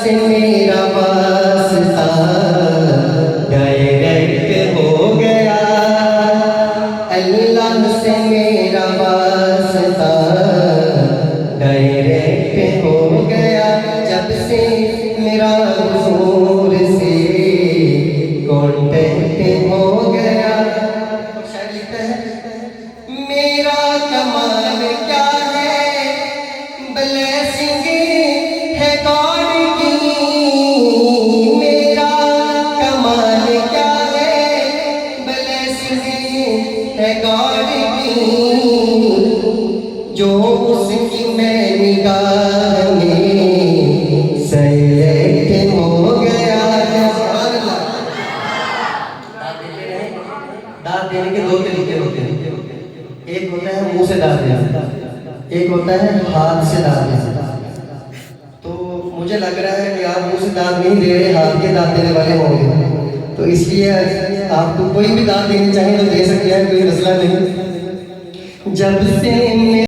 से मेरा वास्ता डायरेक्ट हो गया, अल्लाह से मेरा वास्ता डायरेक्ट हो गया। जब से मेरा हुजूर से कॉन्टेक्ट हो गया। शायर लिखता है मेरा कमाल क्या है, ब्लेसिंग है गॉड की। मेरा कमाल क्या है, ब्लेसिंग है गॉड की। जो उसकी मैं निगाह में सेलेक्ट हो गया। दांत देने के दो तरीके होते हैं, एक होता है मुंह से दांत देना, एक होता है हाथ से दांत देना। तो मुझे लग रहा है कि आप मुंह से दांत नहीं दे रहे, हाथ के दांत देने वाले होंगे। तो इसलिए आपको कोई भी दांत देनी चाहिए तो दे सकते हैं, कोई मसला नहीं। जब से